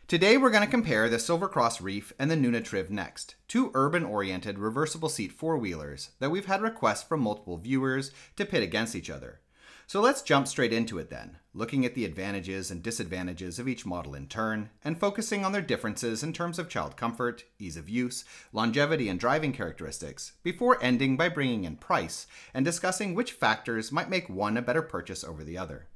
Today we're going to compare the Silver Cross Reef and the Nuna Triv Next, two urban-oriented reversible seat four-wheelers that we've had requests from multiple viewers to pit against each other. So let's jump straight into it then, looking at the advantages and disadvantages of each model in turn, and focusing on their differences in terms of child comfort, ease of use, longevity, and driving characteristics, before ending by bringing in price and discussing which factors might make one a better purchase over the other.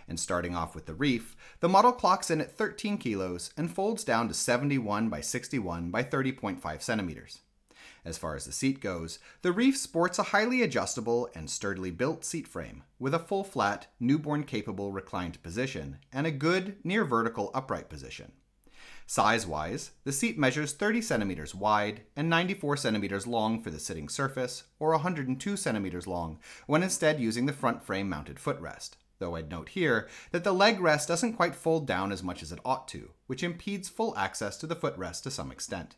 And starting off with the Reef, the model clocks in at 13 kilos and folds down to 71 by 61 by 30.5 centimeters. As far as the seat goes, the Reef sports a highly adjustable and sturdily built seat frame with a full flat, newborn capable reclined position and a good near vertical upright position. Size-wise, the seat measures 30 centimeters wide and 94 centimeters long for the sitting surface, or 102 centimeters long when instead using the front frame mounted footrest. Though I'd note here that the leg rest doesn't quite fold down as much as it ought to, which impedes full access to the footrest to some extent.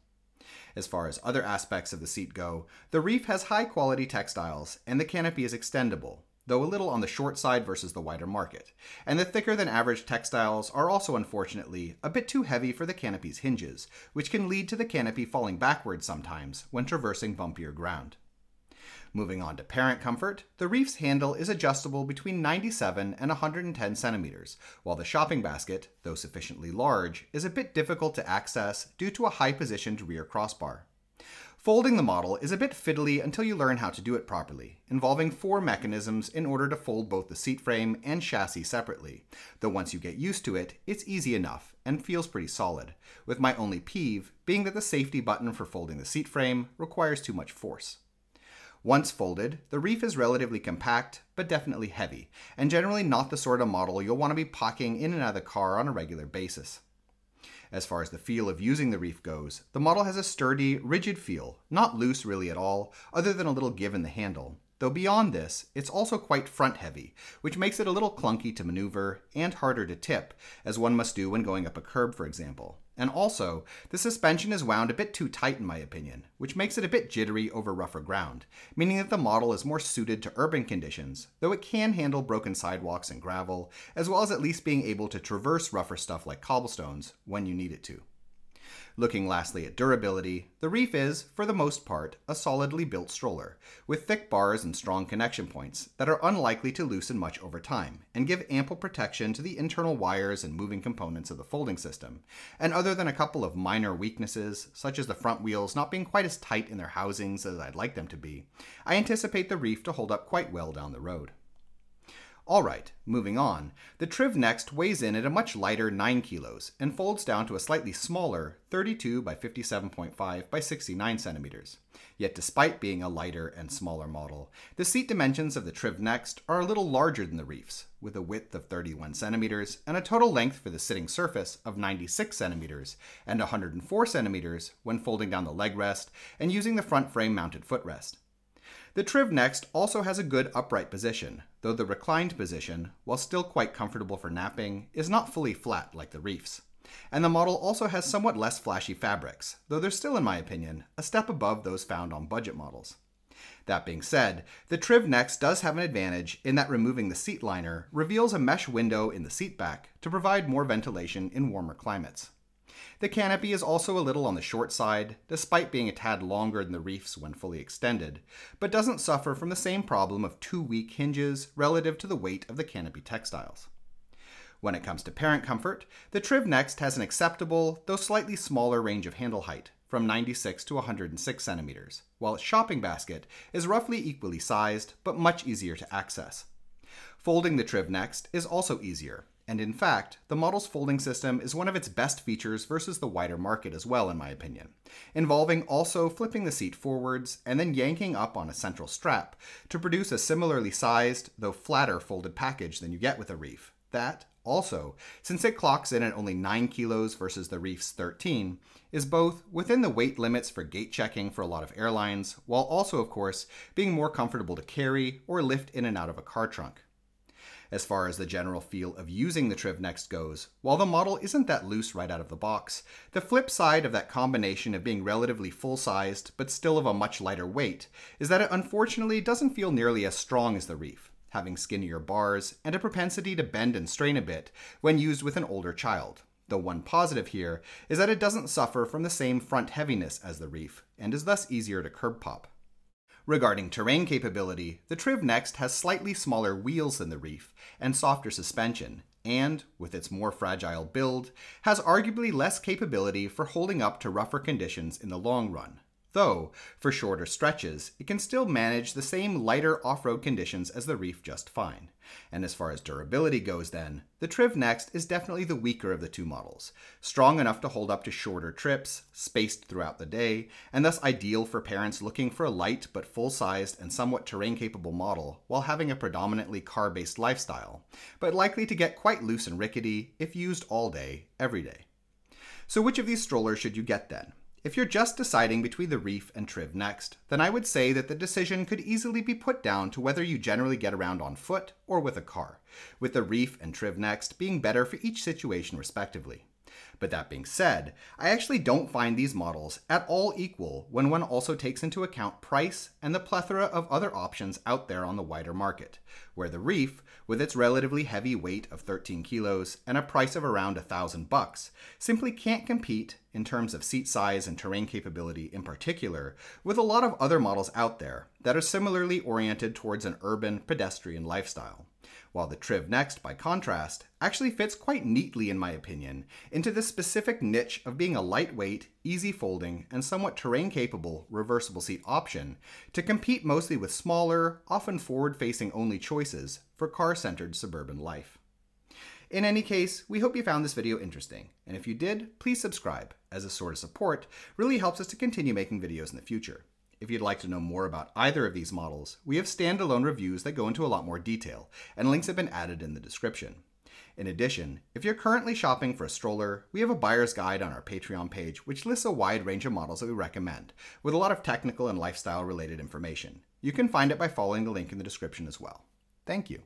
As far as other aspects of the seat go, the Reef has high-quality textiles, and the canopy is extendable, though a little on the short side versus the wider market, and the thicker-than-average textiles are also unfortunately a bit too heavy for the canopy's hinges, which can lead to the canopy falling backwards sometimes when traversing bumpier ground. Moving on to parent comfort, the Reef's handle is adjustable between 97 and 110 centimeters, while the shopping basket, though sufficiently large, is a bit difficult to access due to a high-positioned rear crossbar. Folding the model is a bit fiddly until you learn how to do it properly, involving 4 mechanisms in order to fold both the seat frame and chassis separately, though once you get used to it, it's easy enough and feels pretty solid, with my only peeve being that the safety button for folding the seat frame requires too much force. Once folded, the Reef is relatively compact, but definitely heavy, and generally not the sort of model you'll want to be pocketing in and out of the car on a regular basis. As far as the feel of using the Reef goes, the model has a sturdy, rigid feel, not loose really at all, other than a little give in the handle. Though beyond this, it's also quite front-heavy, which makes it a little clunky to maneuver and harder to tip, as one must do when going up a curb, for example. And also, the suspension is wound a bit too tight in my opinion, which makes it a bit jittery over rougher ground, meaning that the model is more suited to urban conditions, though it can handle broken sidewalks and gravel, as well as at least being able to traverse rougher stuff like cobblestones when you need it to. Looking lastly at durability, the Reef is, for the most part, a solidly built stroller, with thick bars and strong connection points that are unlikely to loosen much over time, and give ample protection to the internal wires and moving components of the folding system. And other than a couple of minor weaknesses, such as the front wheels not being quite as tight in their housings as I'd like them to be, I anticipate the Reef to hold up quite well down the road. Alright, moving on, the Triv Next weighs in at a much lighter 9 kilos and folds down to a slightly smaller 32 by 57.5 by 69 centimeters. Yet despite being a lighter and smaller model, the seat dimensions of the Triv Next are a little larger than the Reef's, with a width of 31 centimeters and a total length for the sitting surface of 96 centimeters and 104 centimeters when folding down the leg rest and using the front frame mounted footrest. The Triv Next also has a good upright position, though the reclined position, while still quite comfortable for napping, is not fully flat like the Reef's. And the model also has somewhat less flashy fabrics, though they're still, in my opinion, a step above those found on budget models. That being said, the Triv Next does have an advantage in that removing the seat liner reveals a mesh window in the seat back to provide more ventilation in warmer climates. The canopy is also a little on the short side, despite being a tad longer than the Reef's when fully extended, but doesn't suffer from the same problem of too weak hinges relative to the weight of the canopy textiles. When it comes to parent comfort, the Triv Next has an acceptable, though slightly smaller range of handle height, from 96 to 106 centimeters, while its shopping basket is roughly equally sized, but much easier to access. Folding the Triv Next is also easier, and in fact, the model's folding system is one of its best features versus the wider market as well, in my opinion, involving also flipping the seat forwards and then yanking up on a central strap to produce a similarly sized, though flatter folded package than you get with a Reef. That, also, since it clocks in at only 9 kilos versus the Reef's 13, is both within the weight limits for gate checking for a lot of airlines, while also, of course, being more comfortable to carry or lift in and out of a car trunk. As far as the general feel of using the Triv Next goes, while the model isn't that loose right out of the box, the flip side of that combination of being relatively full-sized but still of a much lighter weight is that it unfortunately doesn't feel nearly as strong as the Reef, having skinnier bars and a propensity to bend and strain a bit when used with an older child, The one positive here is that it doesn't suffer from the same front heaviness as the Reef, and is thus easier to curb pop. Regarding terrain capability, the Triv Next has slightly smaller wheels than the Reef and softer suspension, and, with its more fragile build, has arguably less capability for holding up to rougher conditions in the long run. Though, for shorter stretches, it can still manage the same lighter off-road conditions as the Reef just fine. And as far as durability goes then, the Triv Next is definitely the weaker of the two models, strong enough to hold up to shorter trips, spaced throughout the day, and thus ideal for parents looking for a light but full-sized and somewhat terrain-capable model while having a predominantly car-based lifestyle, but likely to get quite loose and rickety if used all day, every day. So which of these strollers should you get then? If you're just deciding between the Reef and Triv Next, then I would say that the decision could easily be put down to whether you generally get around on foot or with a car, with the Reef and Triv Next being better for each situation respectively. But that being said, I actually don't find these models at all equal when one also takes into account price and the plethora of other options out there on the wider market, where the Reef, with its relatively heavy weight of 13 kilos and a price of around $1,000, simply can't compete, in terms of seat size and terrain capability in particular, with a lot of other models out there that are similarly oriented towards an urban pedestrian lifestyle. While the Triv Next, by contrast, actually fits quite neatly, in my opinion, into the specific niche of being a lightweight, easy folding, and somewhat terrain-capable reversible seat option to compete mostly with smaller, often forward-facing only choices for car-centered suburban life. In any case, we hope you found this video interesting, and if you did, please subscribe, as a sort of support really helps us to continue making videos in the future. If you'd like to know more about either of these models, we have standalone reviews that go into a lot more detail, and links have been added in the description. In addition, if you're currently shopping for a stroller, we have a buyer's guide on our Patreon page which lists a wide range of models that we recommend, with a lot of technical and lifestyle related information. You can find it by following the link in the description as well. Thank you.